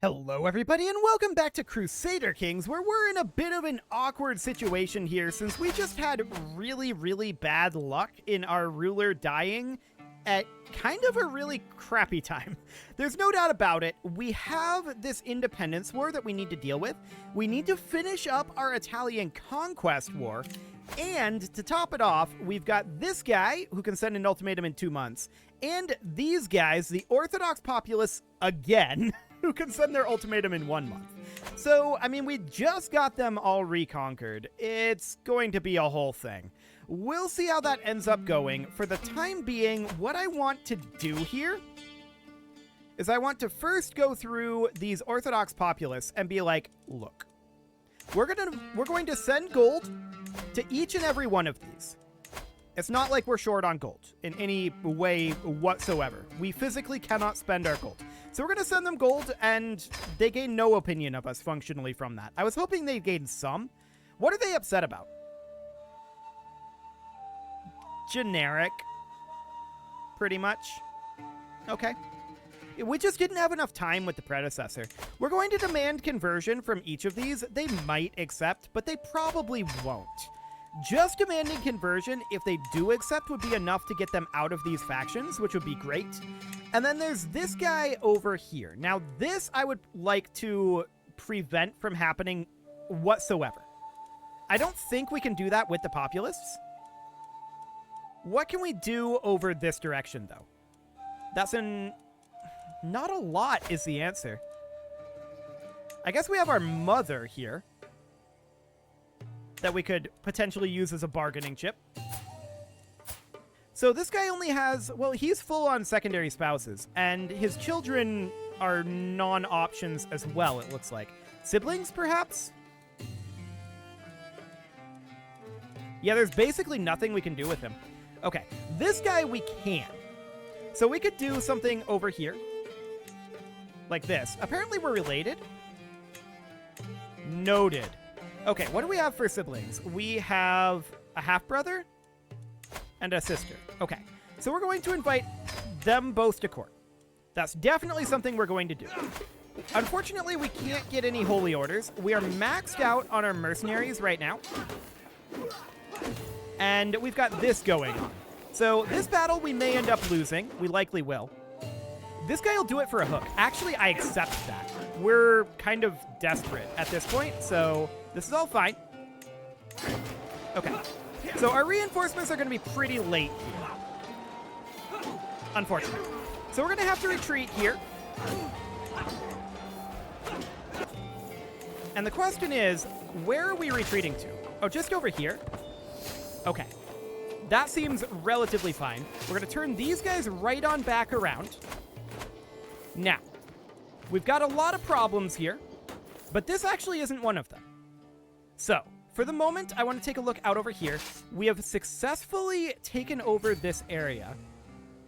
Hello everybody and welcome back to Crusader Kings, where we're in a bit of an awkward situation here since we just had really bad luck in our ruler dying at kind of a really crappy time. There's no doubt about it, we have this independence war that we need to deal with, we need to finish up our Italian conquest war, and to top it off, we've got this guy who can send an ultimatum in 2 months, and these guys, the Orthodox populace again, who can send their ultimatum in 1 month. So, I mean, we just got them all reconquered. It's going to be a whole thing. We'll see how that ends up going. For the time being, what I want to do here is I want to first go through these Orthodox populace and be like, look, we're going to send gold to each and every one of these. It's not like we're short on gold in any way whatsoever. We physically cannot spend our gold. So we're going to send them gold, and they gain no opinion of us functionally from that. I was hoping they'd gain some. What are they upset about? Generic. Pretty much. Okay. We just didn't have enough time with the predecessor. We're going to demand conversion from each of these. They might accept, but they probably won't. Just demanding conversion, if they do accept, would be enough to get them out of these factions, which would be great. And then there's this guy over here. Now, this I would like to prevent from happening whatsoever. I don't think we can do that with the populists. What can we do over this direction, though? That's not a lot is the answer. I guess we have our mother here that we could potentially use as a bargaining chip. So this guy only has, well, he's full on secondary spouses, and his children are non-options as well, it looks like. Siblings, perhaps? Yeah, there's basically nothing we can do with him. Okay, this guy we can. So we could do something over here. Like this. Apparently we're related. Noted. Okay, what do we have for siblings? We have a half-brother and a sister. Okay, so we're going to invite them both to court. That's definitely something we're going to do. Unfortunately, we can't get any holy orders. We are maxed out on our mercenaries right now. And we've got this going on. So this battle we may end up losing. We likely will. This guy will do it for a hook. Actually, I accept that. We're kind of desperate at this point, so this is all fine. Okay. So our reinforcements are going to be pretty late here. Unfortunately. So we're going to have to retreat here. And the question is, where are we retreating to? Oh, just over here? Okay. That seems relatively fine. We're going to turn these guys right on back around. Now, we've got a lot of problems here, but this actually isn't one of them. So, for the moment, I want to take a look out over here. We have successfully taken over this area.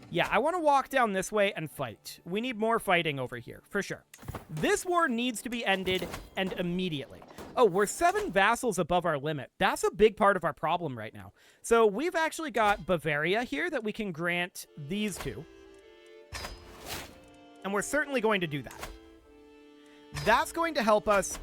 Yeah, I want to walk down this way and fight. We need more fighting over here, for sure. This war needs to be ended, and immediately. Oh, we're 7 vassals above our limit. That's a big part of our problem right now. So we've actually got Bavaria here that we can grant these two. And we're certainly going to do that. That's going to help us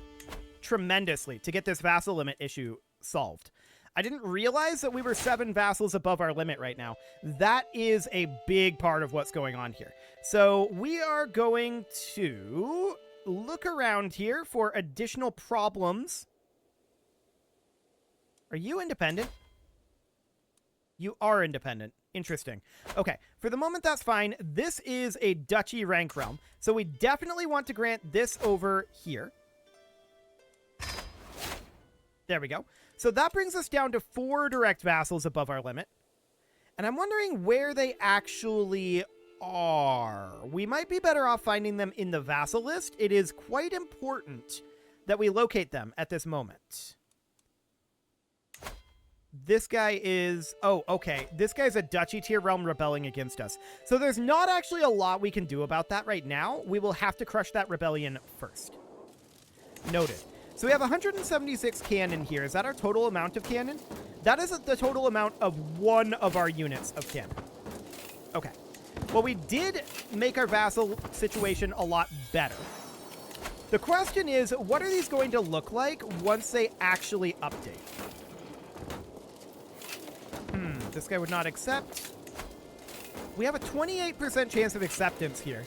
tremendously to get this vassal limit issue solved. I didn't realize that we were 7 vassals above our limit right now. That is a big part of what's going on here. So we are going to look around here for additional problems. Are you independent? You are independent. Interesting. Okay, for the moment, that's fine. This is a duchy rank realm, so we definitely want to grant this over here. There we go. So that brings us down to 4 direct vassals above our limit. And I'm wondering where they actually are. We might be better off finding them in the vassal list. It is quite important that we locate them at this moment. This guy is... Oh, okay. This guy's a duchy tier realm rebelling against us. So there's not actually a lot we can do about that right now. We will have to crush that rebellion first. Noted. So we have 176 cannon here. Is that our total amount of cannon? That is the total amount of one of our units of cannon. Okay. Well, we did make our vassal situation a lot better. The question is, what are these going to look like once they actually update? This guy would not accept. We have a 28% chance of acceptance here.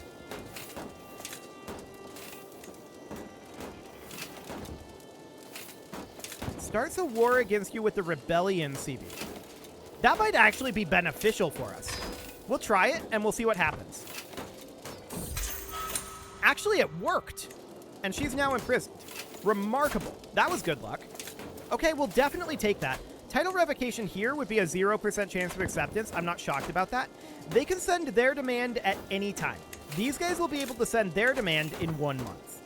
Starts a war against you with the rebellion, CB. That might actually be beneficial for us. We'll try it, and we'll see what happens. Actually, it worked. And she's now imprisoned. Remarkable. That was good luck. Okay, we'll definitely take that. Title revocation here would be a 0% chance of acceptance. I'm not shocked about that. They can send their demand at any time. These guys will be able to send their demand in 1 month.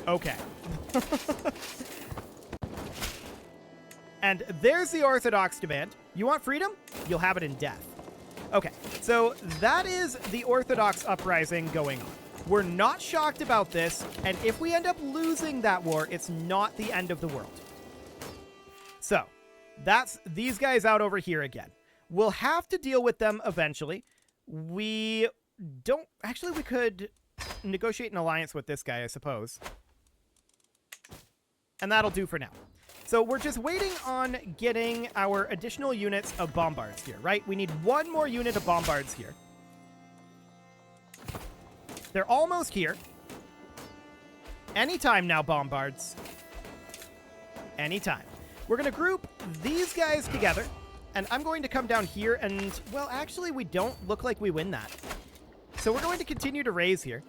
Okay. And there's the Orthodox demand. You want freedom? You'll have it in death. Okay, so that is the Orthodox uprising going on. We're not shocked about this, and if we end up losing that war, it's not the end of the world. So, that's these guys out over here again. We'll have to deal with them eventually. We don't... Actually, we could negotiate an alliance with this guy, I suppose. And that'll do for now. So we're just waiting on getting our additional units of bombards here, right? We need 1 more unit of bombards here. They're almost here. Anytime now, bombards. Anytime. We're going to group these guys together, and I'm going to come down here and, well, actually, we don't look like we win that. So we're going to continue to raise here.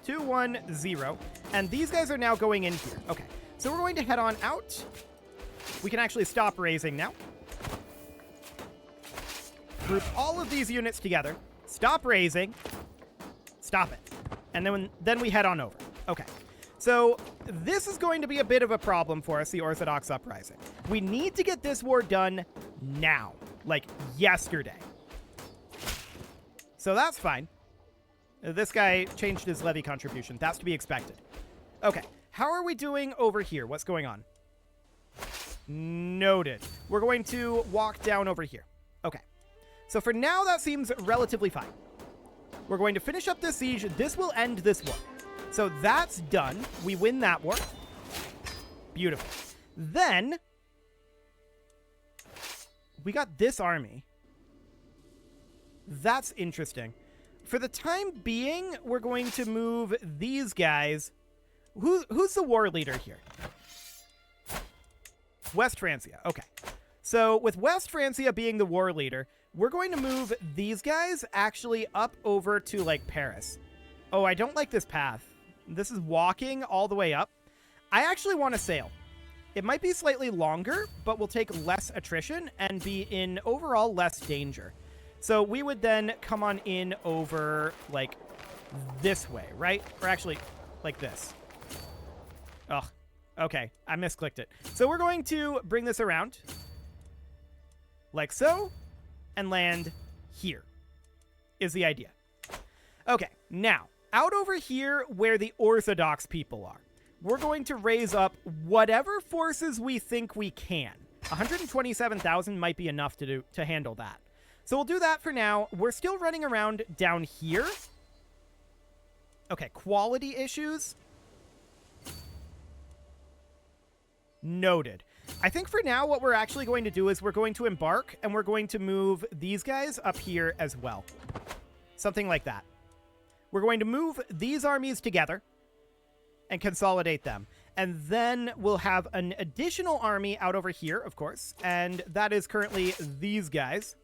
2, 1, 0. And these guys are now going in here. Okay. So we're going to head on out. We can actually stop raising now. Group all of these units together. Stop raising. Stop it. And then we head on over. Okay. So this is going to be a bit of a problem for us, the Orthodox uprising. We need to get this war done now. Like yesterday. So that's fine. This guy changed his levy contribution. That's to be expected. Okay. How are we doing over here? What's going on? Noted. We're going to walk down over here. Okay. So for now, that seems relatively fine. We're going to finish up this siege. This will end this war. So that's done. We win that war. Beautiful. Then, we got this army. That's interesting. For the time being, we're going to move these guys. Who's the war leader here? West Francia. Okay. So with West Francia being the war leader, we're going to move these guys actually up over to, like, Paris. Oh, I don't like this path. This is walking all the way up. I actually want to sail. It might be slightly longer, but we'll take less attrition and be in overall less danger. So we would then come on in over, like, this way, right? Or actually, like this. Oh, okay. I misclicked it. So we're going to bring this around. Like so. And land here. Is the idea. Okay. Now, out over here where the Orthodox people are, we're going to raise up whatever forces we think we can. 127,000 might be enough to handle that. So we'll do that for now. We're still running around down here. Okay, quality issues. Noted. I think for now what we're actually going to do is we're going to embark and we're going to move these guys up here as well. Something like that. We're going to move these armies together and consolidate them. And then we'll have an additional army out over here, of course. And that is currently these guys.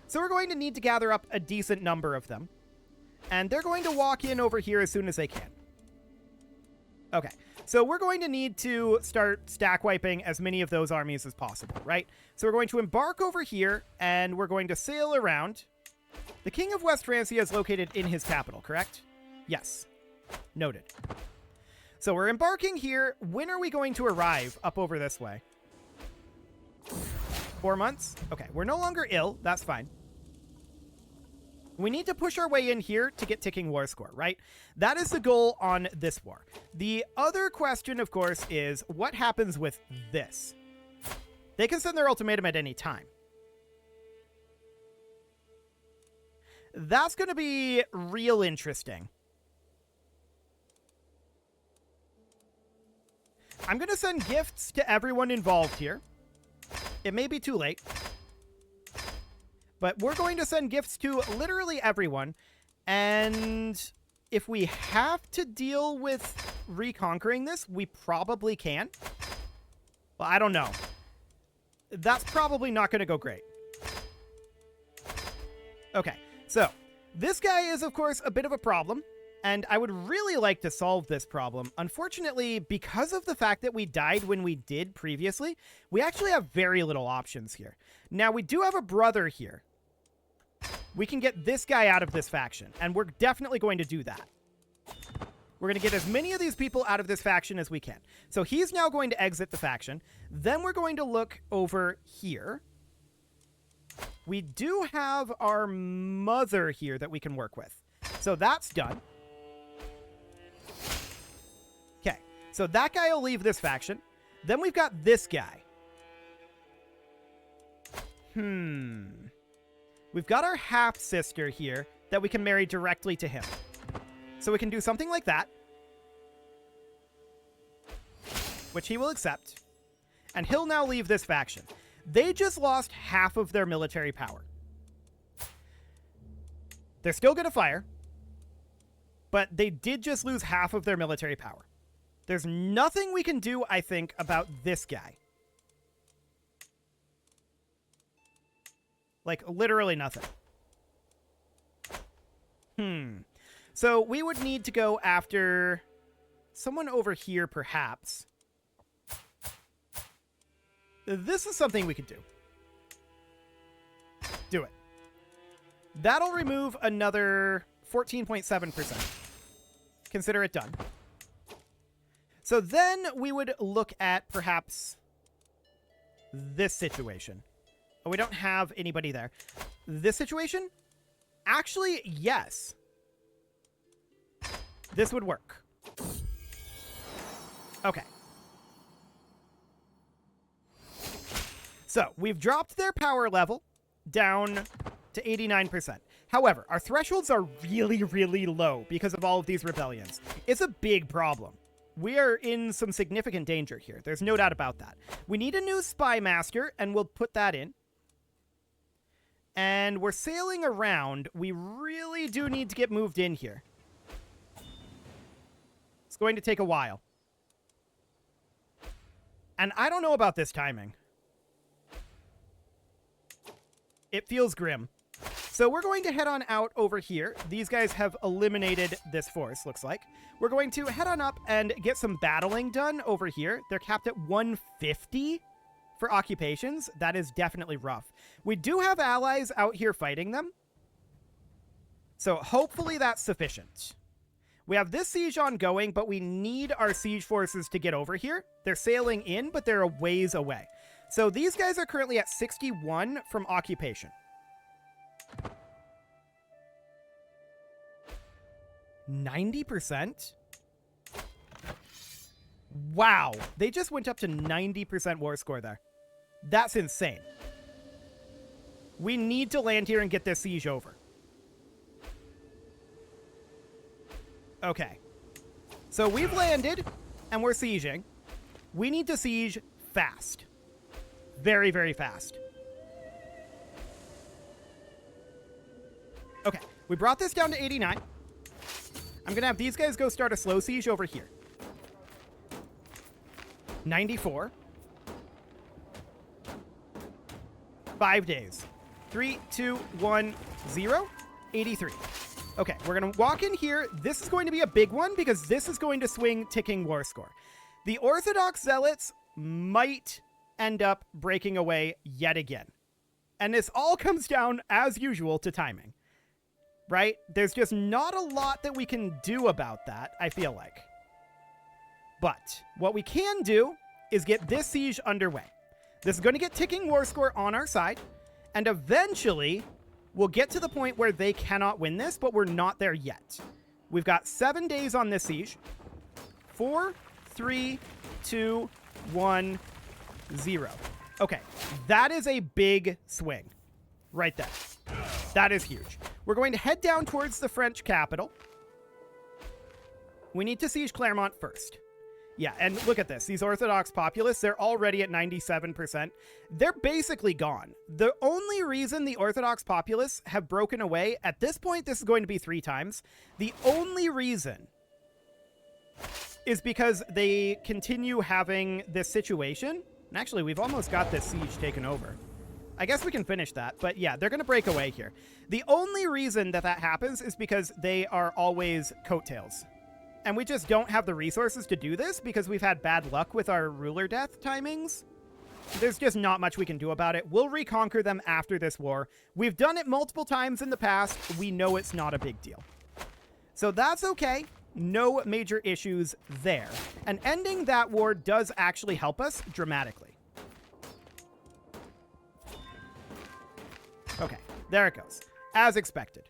So we're going to need to gather up a decent number of them. And they're going to walk in over here as soon as they can. Okay. So we're going to need to start stack wiping as many of those armies as possible, right? So we're going to embark over here, and we're going to sail around. The King of West Francia is located in his capital, correct? Yes. Noted. So we're embarking here. When are we going to arrive up over this way? 4 months? Okay, we're no longer ill. That's fine. We need to push our way in here to get ticking war score, right? That is the goal on this war. The other question, of course, is what happens with this? They can send their ultimatum at any time. That's going to be real interesting. I'm going to send gifts to everyone involved here. It may be too late. But we're going to send gifts to literally everyone. And if we have to deal with reconquering this, we probably can. Well, I don't know. That's probably not going to go great. Okay, so this guy is, of course, a bit of a problem. And I would really like to solve this problem. Unfortunately, because of the fact that we died when we did previously, we actually have very little options here. Now, we do have a brother here. We can get this guy out of this faction, and we're definitely going to do that. We're going to get as many of these people out of this faction as we can. So he's now going to exit the faction. Then we're going to look over here. We do have our mother here that we can work with. So that's done. Okay, so that guy will leave this faction. Then we've got this guy. We've got our half-sister here that we can marry directly to him. So we can do something like that, which he will accept. And he'll now leave this faction. They just lost half of their military power. They're still going to fire, but they did just lose half of their military power. There's nothing we can do, I think, about this guy. Like, literally nothing. So we would need to go after someone over here, perhaps. This is something we could do. Do it. That'll remove another 14.7%. Consider it done. So then we would look at perhaps this situation. Oh, we don't have anybody there. This situation? Actually, yes. This would work. Okay. So, we've dropped their power level down to 89%. However, our thresholds are really, really low because of all of these rebellions. It's a big problem. We are in some significant danger here. There's no doubt about that. We need a new spy master, and we'll put that in. And we're sailing around. We really do need to get moved in here. It's going to take a while. And I don't know about this timing. It feels grim. So we're going to head on out over here. These guys have eliminated this force, looks like. We're going to head on up and get some battling done over here. They're capped at 150 for occupations. That is definitely rough. We do have allies out here fighting them. So hopefully that's sufficient. We have this siege ongoing, but we need our siege forces to get over here. They're sailing in, but they're a ways away. So these guys are currently at 61 from occupation. %? Wow. They just went up to 90% war score there. That's insane. We need to land here and get this siege over. Okay. So we've landed, and we're sieging. We need to siege fast. Very, very fast. Okay. We brought this down to 89. I'm going to have these guys go start a slow siege over here. 94. 5 days. 3, 2, 1, 0. 83. Okay, we're going to walk in here. This is going to be a big one because this is going to swing ticking war score. The Orthodox Zealots might end up breaking away yet again. And this all comes down, as usual, to timing. Right? There's just not a lot that we can do about that, I feel like. But what we can do is get this siege underway. This is going to get ticking war score on our side, and eventually we'll get to the point where they cannot win this, but we're not there yet. We've got 7 days on this siege. 4, 3, 2, 1, 0. Okay, that is a big swing right there. That is huge. We're going to head down towards the French capital. We need to siege Clermont first. Yeah, and look at this. These Orthodox populists, they're already at 97%. They're basically gone. The only reason the Orthodox populists have broken away, at this point, this is going to be 3 times. The only reason is because they continue having this situation. And actually, we've almost got this siege taken over. I guess we can finish that, but yeah, they're going to break away here. The only reason that happens is because they are always coattails. And we just don't have the resources to do this because we've had bad luck with our ruler death timings. There's just not much we can do about it. We'll reconquer them after this war. We've done it multiple times in the past. We know it's not a big deal. So that's okay. No major issues there. And ending that war does actually help us dramatically. Okay, there it goes. As expected.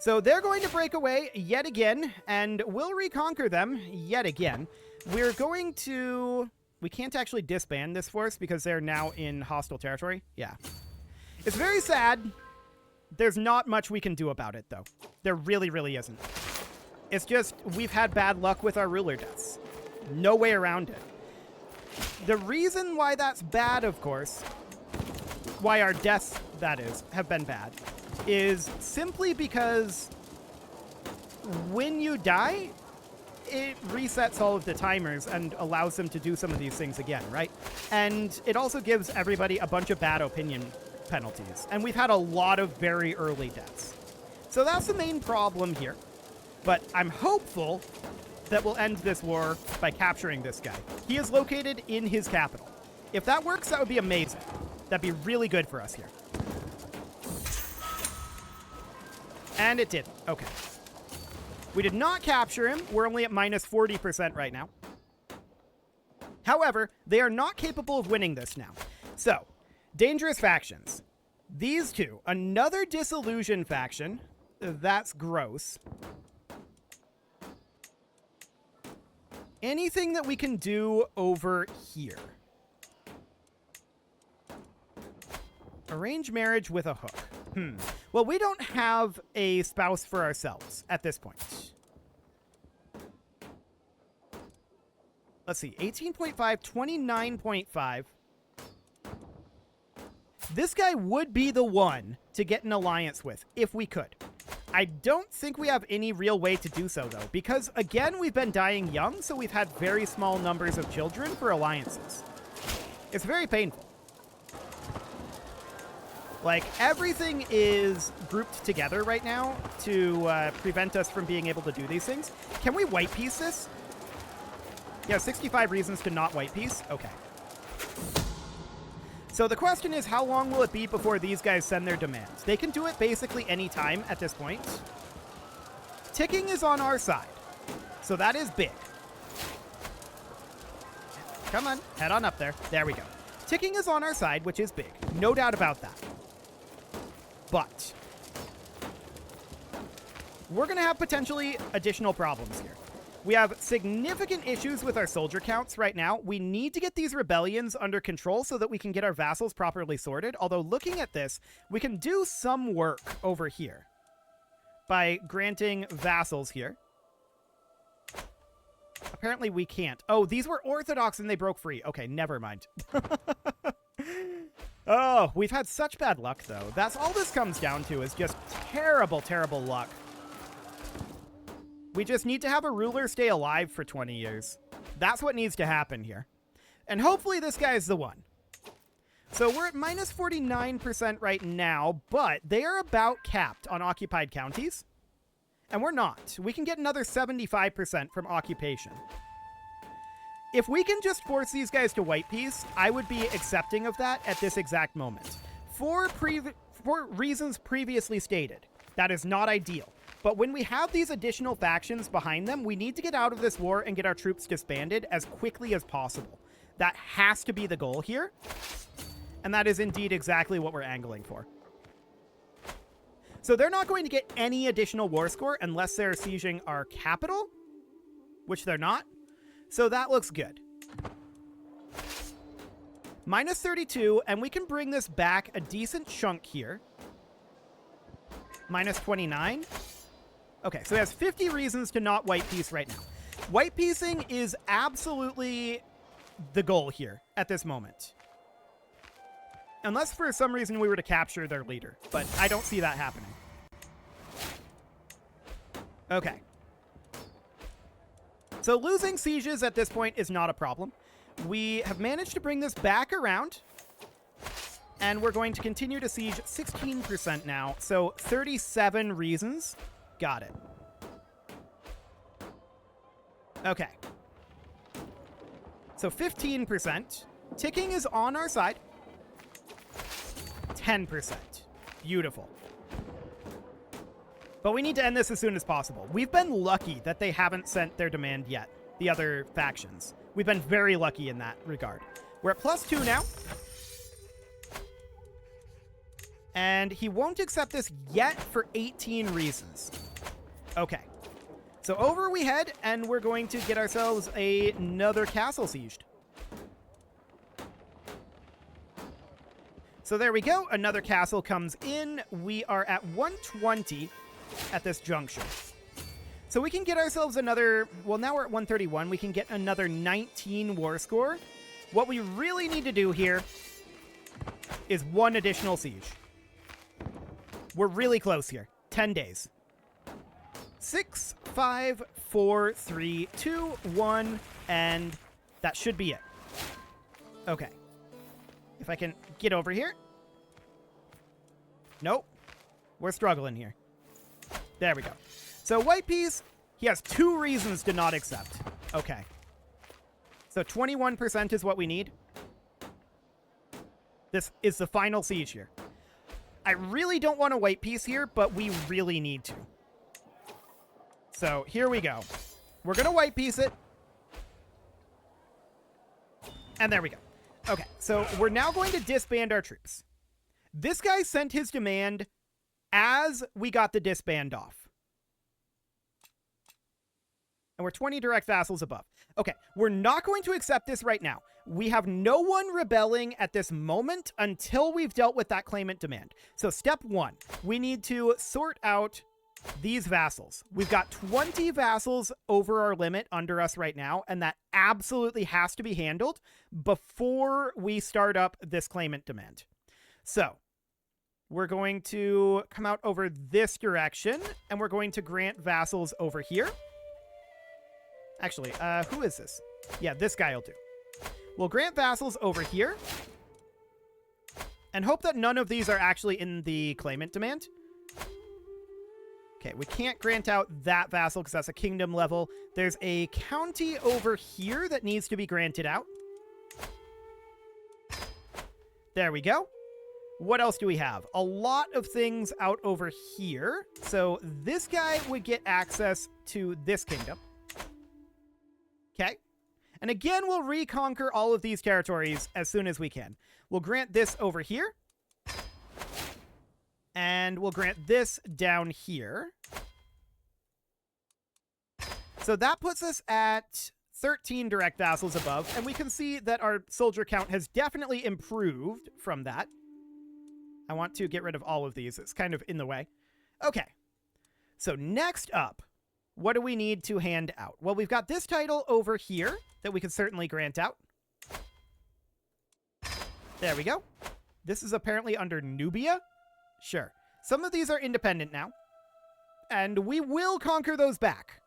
So they're going to break away yet again, and we'll reconquer them yet again. We're going to... We can't actually disband this force because they're now in hostile territory. Yeah. It's very sad. There's not much we can do about it, though. There really, really isn't. It's just we've had bad luck with our ruler deaths. No way around it. The reason why that's bad, of course, why our deaths, that is, have been bad, is simply because when you die, it resets all of the timers and allows them to do some of these things again, right? And it also gives everybody a bunch of bad opinion penalties. And we've had a lot of very early deaths. So that's the main problem here. But I'm hopeful that we'll end this war by capturing this guy. He is located in his capital. If that works, that would be amazing. That'd be really good for us here. And it didn't. Okay. We did not capture him. We're only at minus 40% right now. However, they are not capable of winning this now. So, dangerous factions. These two. Another disillusion faction. That's gross. Anything that we can do over here? Arrange marriage with a hook. Well, we don't have a spouse for ourselves at this point. Let's see. 18.5, 29.5. This guy would be the one to get an alliance with, if we could. I don't think we have any real way to do so, though, because, again, we've been dying young, so we've had very small numbers of children for alliances. It's very painful. Like, everything is grouped together right now to prevent us from being able to do these things. Can we white piece this? Yeah, 65 reasons to not white piece? Okay. So the question is, how long will it be before these guys send their demands? They can do it basically any time at this point. Ticking is on our side, so that is big. Come on, head on up there. There we go. Ticking is on our side, which is big. No doubt about that. But we're going to have potentially additional problems here. We have significant issues with our soldier counts right now. We need to get these rebellions under control so that we can get our vassals properly sorted. Although looking at this, we can do some work over here by granting vassals here. Apparently we can't. Oh, these were Orthodox and they broke free. Okay, never mind. Oh, we've had such bad luck, though. That's all this comes down to is just terrible, terrible luck. We just need to have a ruler stay alive for 20 years. That's what needs to happen here. And hopefully this guy's the one. So we're at minus 49% right now, but they are about capped on occupied counties. And we're not. We can get another 75% from occupation. If we can just force these guys to white piece, I would be accepting of that at this exact moment. For reasons previously stated, that is not ideal. But when we have these additional factions behind them, we need to get out of this war and get our troops disbanded as quickly as possible. That has to be the goal here. And that is indeed exactly what we're angling for. So they're not going to get any additional war score unless they're sieging our capital, which they're not. So that looks good. Minus 32, and we can bring this back a decent chunk here. Minus 29. Okay, so he has 50 reasons to not white piece right now. White piecing is absolutely the goal here at this moment. Unless for some reason we were to capture their leader, but I don't see that happening. Okay. So losing sieges at this point is not a problem. We have managed to bring this back around, and we're going to continue to siege 16% now, so 37 reasons. Got it. Okay. So 15%. Ticking is on our side. 10%. Beautiful. But we need to end this as soon as possible. We've been lucky that they haven't sent their demand yet, the other factions. We've been very lucky in that regard. We're at +2 now. And he won't accept this yet for 18 reasons. Okay. So over we head, and we're going to get ourselves another castle sieged. So there we go. Another castle comes in. We are at 120 at this juncture. So we can get ourselves another... Well, now we're at 131. We can get another 19 war score. What we really need to do here is one additional siege. We're really close here. 10 days. 6, 5, 4, 3, 2, 1, and that should be it. Okay. If I can get over here. Nope. We're struggling here. There we go. So white piece, he has 2 reasons to not accept. Okay. So 21% is what we need. This is the final siege here. I really don't want a white piece here, but we really need to. So here we go. We're going to white piece it. And there we go. Okay, so we're now going to disband our troops. This guy sent his demand as we got the disband off. And we're 20 direct vassals above. Okay, we're not going to accept this right now. We have no one rebelling at this moment until we've dealt with that claimant demand. So step 1, we need to sort out these vassals. We've got 20 vassals over our limit under us right now, and that absolutely has to be handled before we start up this claimant demand. So we're going to come out over this direction, and we're going to grant vassals over here. Actually, who is this? Yeah, this guy will do. We'll grant vassals over here, and hope that none of these are actually in the claimant demand. Okay, we can't grant out that vassal because that's a kingdom level. There's a county over here that needs to be granted out. There we go. What else do we have? A lot of things out over here. So this guy would get access to this kingdom. Okay. And again, we'll reconquer all of these territories as soon as we can. We'll grant this over here. And we'll grant this down here. So that puts us at 13 direct vassals above, and we can see that our soldier count has definitely improved from that. I want to get rid of all of these. It's kind of in the way. Okay. So next up, what do we need to hand out? Well, we've got this title over here that we can certainly grant out. There we go. This is apparently under Nubia. Sure. Some of these are independent now. And we will conquer those back.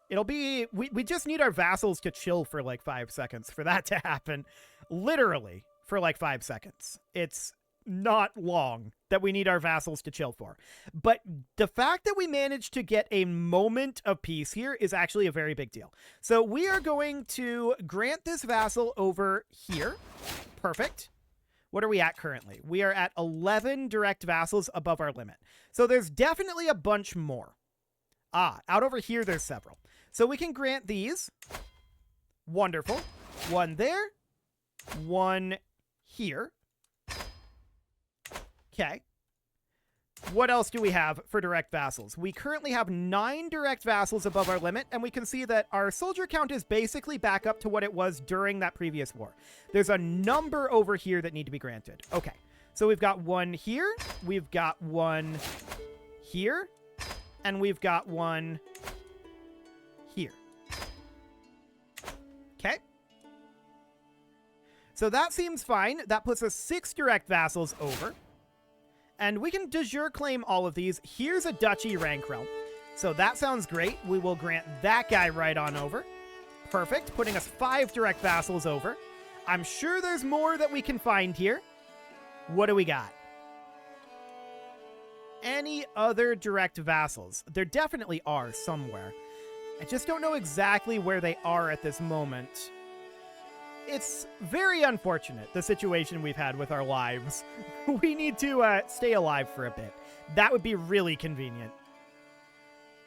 It'll be... We just need our vassals to chill for like 5 seconds for that to happen. Literally, for like 5 seconds. It's not long that we need our vassals to chill for. But the fact that we managed to get a moment of peace here is actually a very big deal. So we are going to grant this vassal over here. Perfect. What are we at currently? We are at 11 direct vassals above our limit. So there's definitely a bunch more. Out over here, there's several. So we can grant these. Wonderful. One there. One here. Okay. What else do we have for direct vassals? We currently have 9 direct vassals above our limit, and we can see that our soldier count is basically back up to what it was during that previous war. There's a number over here that need to be granted. Okay, so we've got one here. We've got one here, and we've got one here. Okay. So that seems fine. That puts us 6 direct vassals over. And we can de jure claim all of these. Here's a duchy rank realm. So that sounds great. We will grant that guy right on over. Perfect, putting us 5 direct vassals over. I'm sure there's more that we can find here. What do we got? Any other direct vassals? There definitely are somewhere. I just don't know exactly where they are at this moment. It's very unfortunate, the situation we've had with our lives. We need to stay alive for a bit. That would be really convenient.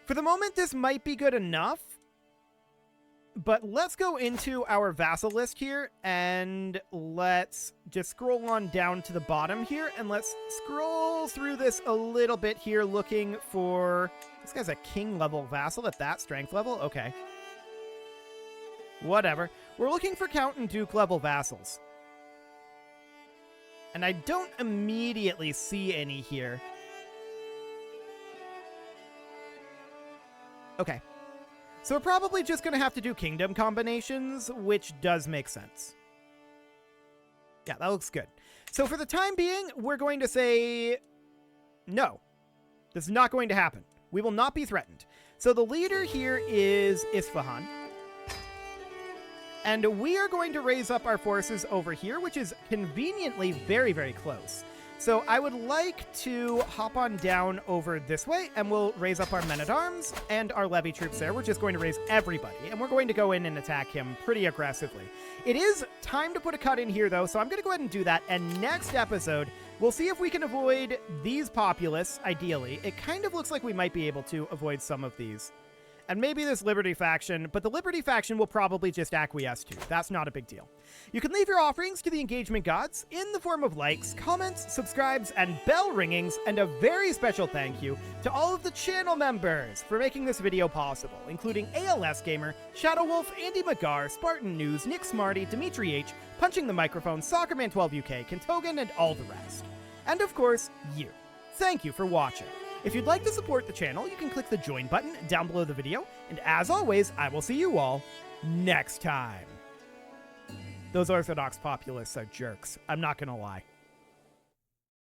For the moment, this might be good enough. But let's go into our vassal list here, and let's just scroll on down to the bottom here, and let's scroll through this a little bit here, looking for... This guy's a king-level vassal at that strength level? Okay. Whatever. We're looking for count and duke-level vassals. And I don't immediately see any here. Okay. So we're probably just going to have to do kingdom combinations, which does make sense. Yeah, that looks good. So for the time being, we're going to say, no, this is not going to happen. We will not be threatened. So the leader here is Isfahan. And we are going to raise up our forces over here, which is conveniently very, very close. So I would like to hop on down over this way, and we'll raise up our men-at-arms and our levy troops there. We're just going to raise everybody, and we're going to go in and attack him pretty aggressively. It is time to put a cut in here, though, so I'm going to go ahead and do that. And next episode, we'll see if we can avoid these populace, ideally. It kind of looks like we might be able to avoid some of these. And maybe this Liberty faction, but the Liberty faction will probably just acquiesce to. That's not a big deal. You can leave your offerings to the engagement gods in the form of likes, comments, subscribes, and bell ringings, and a very special thank you to all of the channel members for making this video possible, including ALS Gamer, Shadow Wolf, Andy McGar, Spartan News, Nick Smarty, Dimitri H, Punching the Microphone, Soccerman12UK, Kentogan, and all the rest. And of course, you. Thank you for watching. If you'd like to support the channel, you can click the join button down below the video, and as always, I will see you all next time. Those Orthodox populists are jerks, I'm not gonna lie.